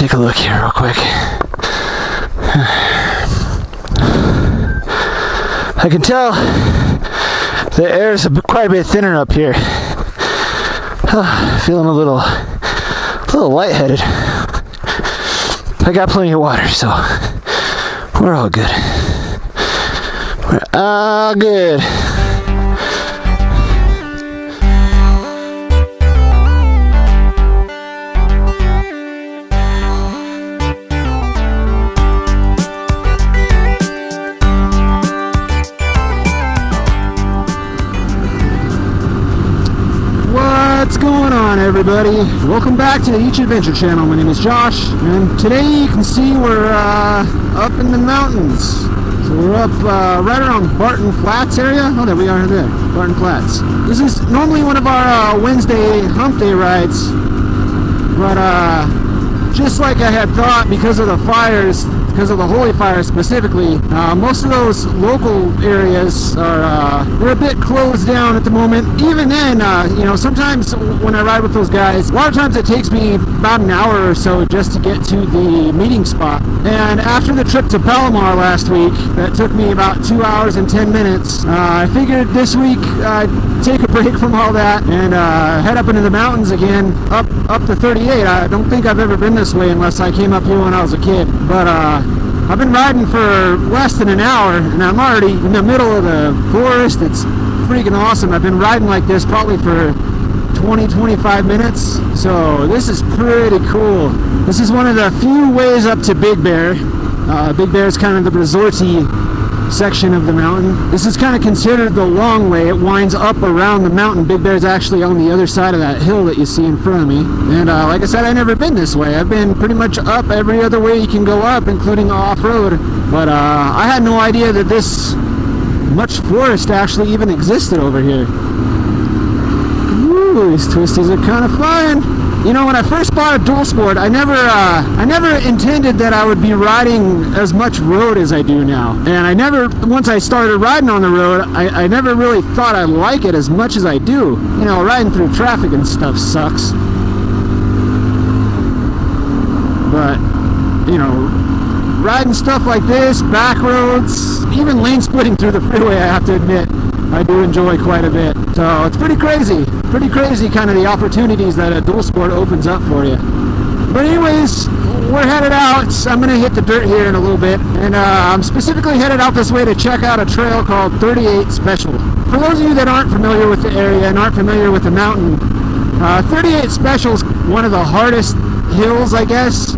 take a look here real quick. I can tell the air is quite a bit thinner up here. Feeling a little lightheaded. I got plenty of water, so we're all good. We're all good. What's going on, everybody? Welcome back to the Each Adventure channel. My name is Josh, and today you can see we're up in the mountains. So we're up right around Barton Flats area. Oh, there we are there, Barton Flats. This is normally one of our Wednesday hump day rides, but just like I had thought, because of the fires, because of the holy fire specifically, most of those local areas are they're a bit closed down at the moment. Even then, you know, sometimes when I ride with those guys, a lot of times it takes me about an hour or so just to get to the meeting spot. And after the trip to Palomar last week, that took me about 2 hours and 10 minutes, I figured this week I'd take a break from all that and head up into the mountains again, up to 38. I don't think I've ever been this way unless I came up here when I was a kid, but I've been riding for less than an hour and I'm already in the middle of the forest. It's freaking awesome. I've been riding like this probably for 20-25 minutes, so this is pretty cool. This is one of the few ways up to Big Bear. Big Bear is kind of the resorty section of the mountain. This is kind of considered the long way. It winds up around the mountain. Big Bear is actually on the other side of that hill that you see in front of me. And like I said, I've never been this way. I've been pretty much up every other way you can go up, including off-road. But I had no idea that this much forest actually even existed over here. Ooh, these twisties are kind of flying. You know, when I first bought a dual sport, I never intended that I would be riding as much road as I do now. And once I started riding on the road, I never really thought I'd like it as much as I do. You know, riding through traffic and stuff sucks. But, you know, riding stuff like this, back roads, even lane splitting through the freeway, I have to admit, I do enjoy quite a bit. So it's pretty crazy kind of the opportunities that a dual sport opens up for you. But anyways, we're headed out. I'm going to hit the dirt here in a little bit, and I'm specifically headed out this way to check out a trail called 38 Special. For those of you that aren't familiar with the area and aren't familiar with the mountain, 38 Special is one of the hardest hills, I guess,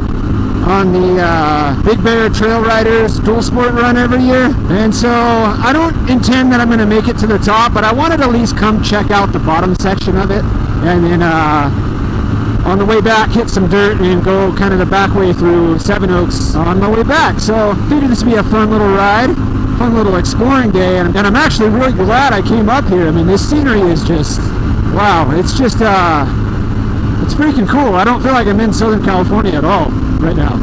on the Big Bear Trail Riders dual sport run every year. And so I don't intend that I'm going to make it to the top, but I wanted to at least come check out the bottom section of it, and then on the way back hit some dirt and go kind of the back way through Seven Oaks on my way back. So I figured this would be a fun little ride, fun little exploring day, and I'm actually really glad I came up here. I mean, this scenery is just, wow, it's just it's freaking cool. I don't feel like I'm in Southern California at all right now.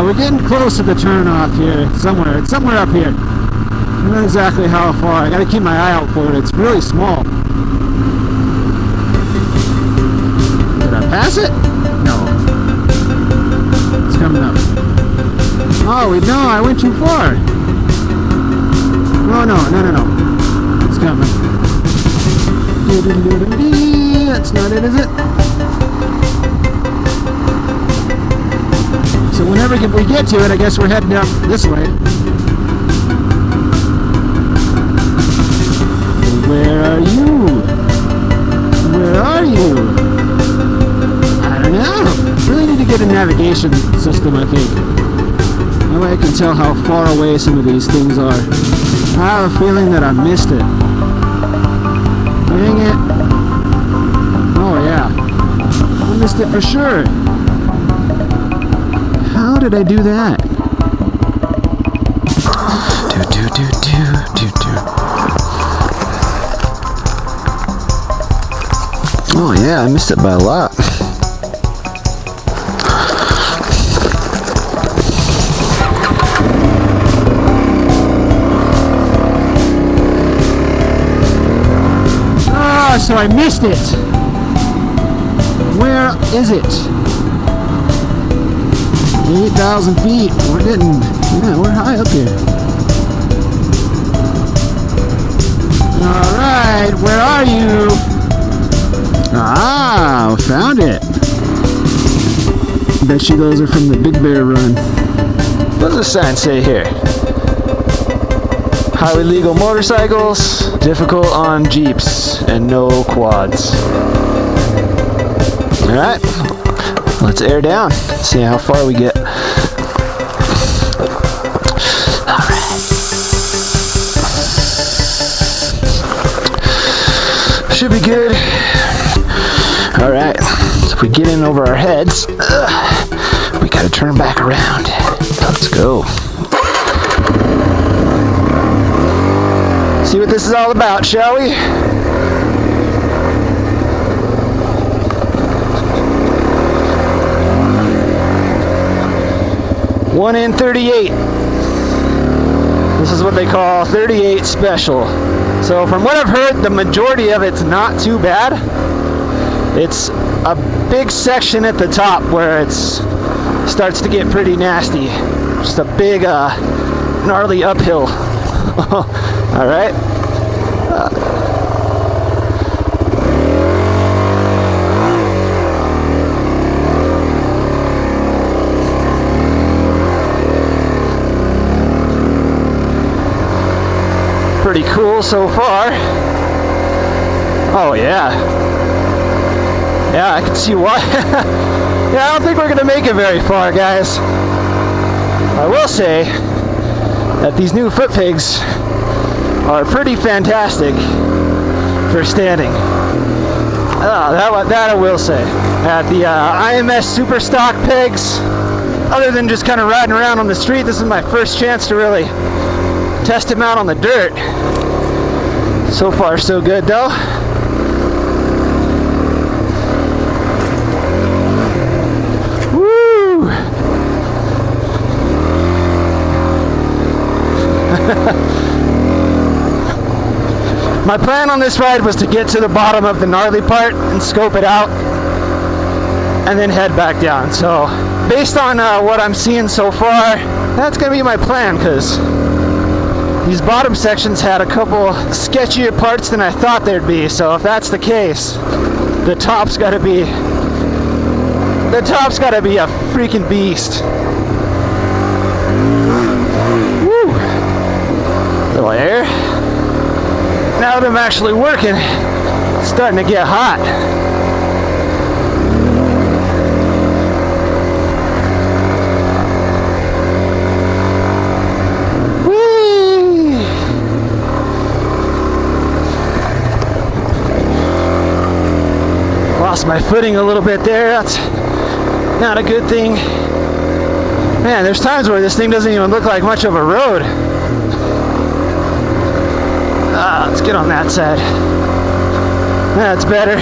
We're getting close to the turnoff here, somewhere. It's somewhere up here. I don't know exactly how far. I gotta keep my eye out for it. It's really small. Did I pass it? No. It's coming up. Oh, wait, no, I went too far. Oh, no. It's coming. That's not it, is it? So whenever we get to it, I guess we're heading up this way. Where are you? Where are you? I don't know. Really need to get a navigation system, I think. That way I can tell how far away some of these things are. I have a feeling that I missed it. Dang it. Oh yeah. I missed it for sure. How did I do that? Oh yeah, I missed it by a lot. So I missed it. Where is it? 8,000 feet. We're getting, yeah, we're high up here. Alright, where are you? Ah, found it. Bet you those are from the Big Bear Run. What does the sign say here? Highly legal motorcycles, difficult on Jeeps, and no quads. Alright, let's air down, see how far we get. Should be good. Alright, so if we get in over our heads, we gotta turn back around. Let's go. See what this is all about, shall we? One in 38. This is what they call 38 special. So from what I've heard, the majority of it's not too bad. It's a big section at the top where it starts to get pretty nasty. Just a big, gnarly uphill. All right. Pretty cool so far. Oh yeah. Yeah, I can see why. Yeah, I don't think we're gonna make it very far, guys. I will say that these new foot pegs are pretty fantastic for standing. That I will say. At the IMS Super Stock pegs, other than just kind of riding around on the street, this is my first chance to really test them out on the dirt. So far, so good, though. Woo! My plan on this ride was to get to the bottom of the gnarly part and scope it out and then head back down. So based on what I'm seeing so far, that's gonna be my plan, because these bottom sections had a couple sketchier parts than I thought there'd be. So if that's the case, the top's gotta be a freaking beast. Woo! Little air. Now that I'm actually working, it's starting to get hot. Whee! Lost my footing a little bit there. That's not a good thing. Man, there's times where this thing doesn't even look like much of a road. Let's get on that side. That's better.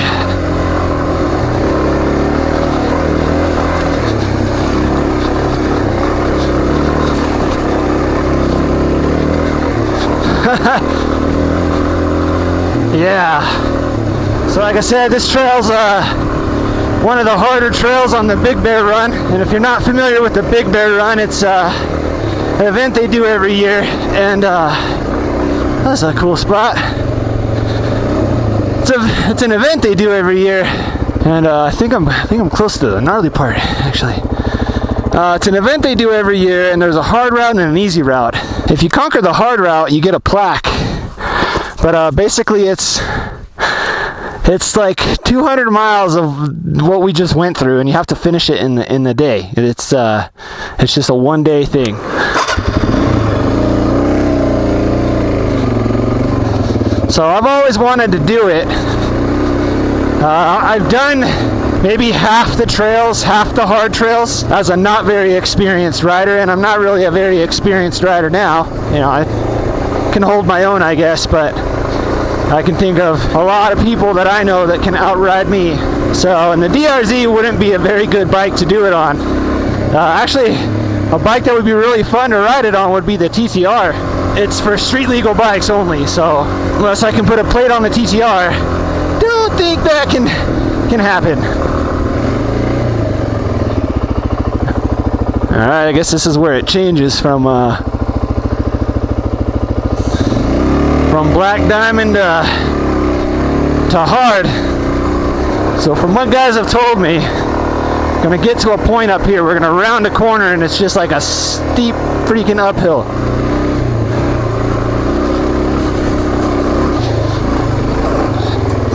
Yeah. So like I said, this trail's one of the harder trails on the Big Bear Run. And if you're not familiar with the Big Bear Run, it's an event they do every year. And that's a cool spot. It's an event they do every year, and I think I'm close to the gnarly part, actually. It's an event they do every year, and there's a hard route and an easy route. If you conquer the hard route, you get a plaque. But basically, it's like 200 miles of what we just went through, and you have to finish it in the day. It's just a one-day thing. So I've always wanted to do it. I've done maybe half the trails, half the hard trails, as a not very experienced rider, and I'm not really a very experienced rider now. You know, I can hold my own, I guess, but I can think of a lot of people that I know that can outride me. So, and the DRZ wouldn't be a very good bike to do it on. Actually, a bike that would be really fun to ride it on would be the TTR. It's for street legal bikes only, so unless I can put a plate on the TTR, don't think that can happen. Alright, I guess this is where it changes from black diamond to hard. So from what guys have told me, gonna get to a point up here, we're gonna round a corner and it's just like a steep freaking uphill.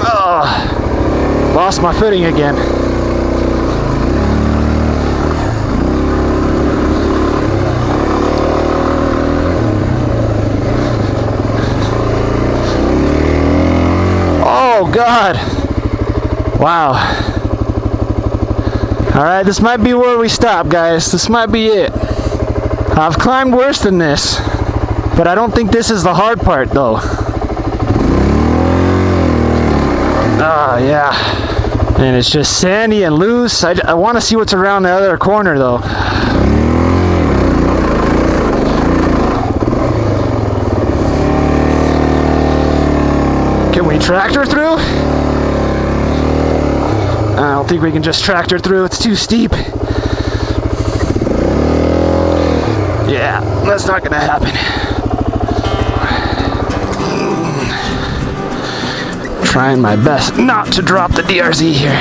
Oh, lost my footing again. Oh God. Wow. Alright, this might be where we stop, guys. This might be it. I've climbed worse than this, but I don't think this is the hard part, though. Oh, yeah. And it's just sandy and loose. I want to see what's around the other corner, though. Can we tractor through? I don't think we can just tractor through. It's too steep. Yeah, that's not gonna happen. Trying my best not to drop the DRZ here.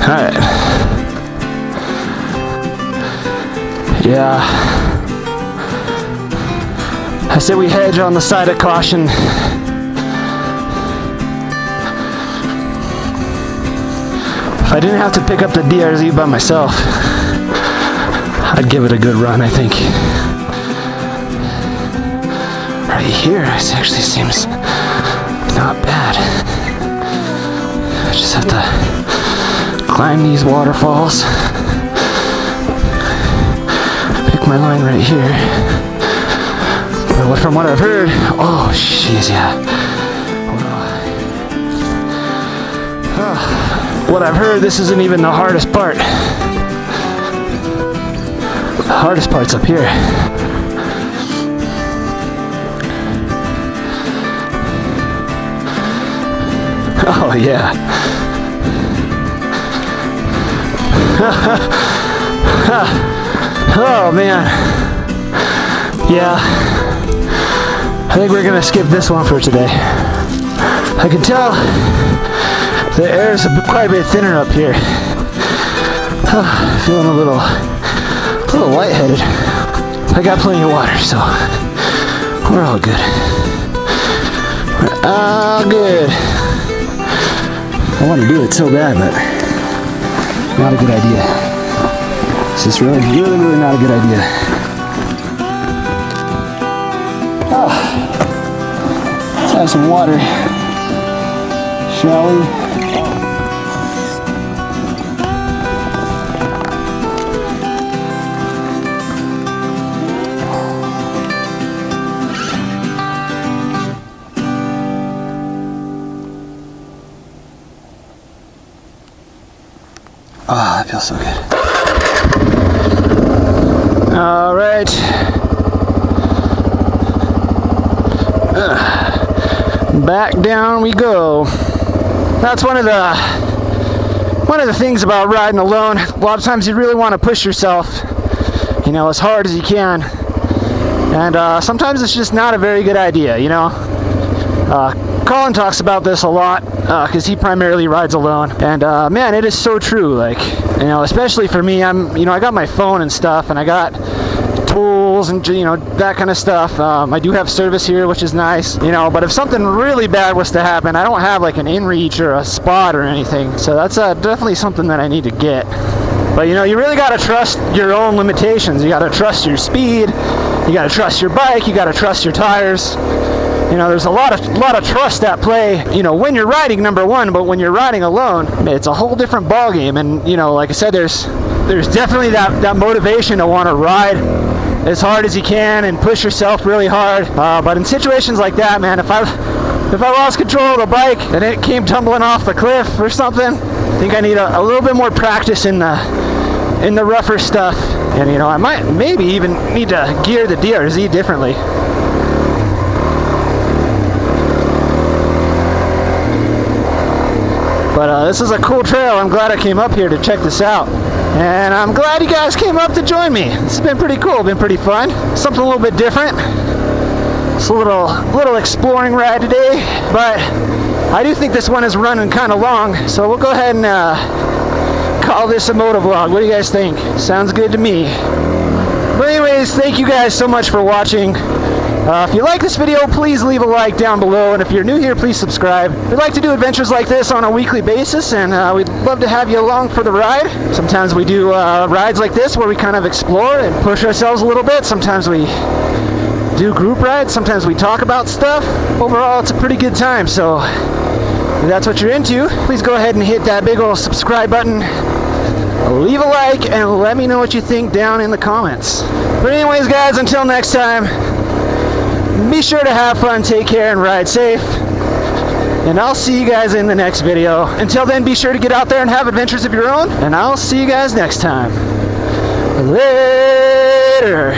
Alright. Yeah. I say we hedge on the side of caution. If I didn't have to pick up the DRZ by myself, I'd give it a good run, I think. Right here, it actually seems not bad. I just have to climb these waterfalls. Pick my line right here. But from what I've heard, oh jeez, yeah. What I've heard, this isn't even the hardest part. The hardest part's up here. Oh yeah. Oh man. Yeah. I think we're gonna skip this one for today. I can tell the air is quite a bit thinner up here. Feeling a little lightheaded. I got plenty of water, so we're all good. We're all good. I want to do it so bad, but not a good idea. It's just really not a good idea. Oh, let's have some water, shall we? Ah, oh, that feels so good. All right. Back down we go. That's one of the things about riding alone. A lot of times you really want to push yourself, you know, as hard as you can. And sometimes it's just not a very good idea, you know. Colin talks about this a lot because he primarily rides alone, and man, it is so true. Like, you know, especially for me, I got my phone and stuff, and I got tools and, you know, that kind of stuff. I do have service here, which is nice, you know, but if something really bad was to happen, I don't have like an inReach or a spot or anything, so that's definitely something that I need to get. But you know, you really got to trust your own limitations. You got to trust your speed, you got to trust your bike, you got to trust your tires. You know, there's a lot of trust at play, you know, when you're riding, number one, but when you're riding alone, it's a whole different ballgame. And, you know, like I said, there's definitely that motivation to want to ride as hard as you can and push yourself really hard. But in situations like that, man, if if I lost control of the bike and it came tumbling off the cliff or something. I think I need a little bit more practice in the rougher stuff. And you know, I might maybe even need to gear the DRZ differently. But this is a cool trail. I'm glad I came up here to check this out. And I'm glad you guys came up to join me. It's been pretty cool, been pretty fun. Something a little bit different. It's a little exploring ride today, but I do think this one is running kind of long, so we'll go ahead and call this a motovlog. What do you guys think? Sounds good to me. But anyways, thank you guys so much for watching. If you like this video, please leave a like down below, and if you're new here, please subscribe. We like to do adventures like this on a weekly basis, and we'd love to have you along for the ride. Sometimes we do rides like this where we kind of explore and push ourselves a little bit. Sometimes we do group rides, sometimes we talk about stuff. Overall, it's a pretty good time, so if that's what you're into, please go ahead and hit that big old subscribe button. Leave a like and let me know what you think down in the comments. But anyways, guys, until next time, be sure to have fun, take care, and ride safe. And I'll see you guys in the next video. Until then, be sure to get out there and have adventures of your own, and I'll see you guys next time. Later.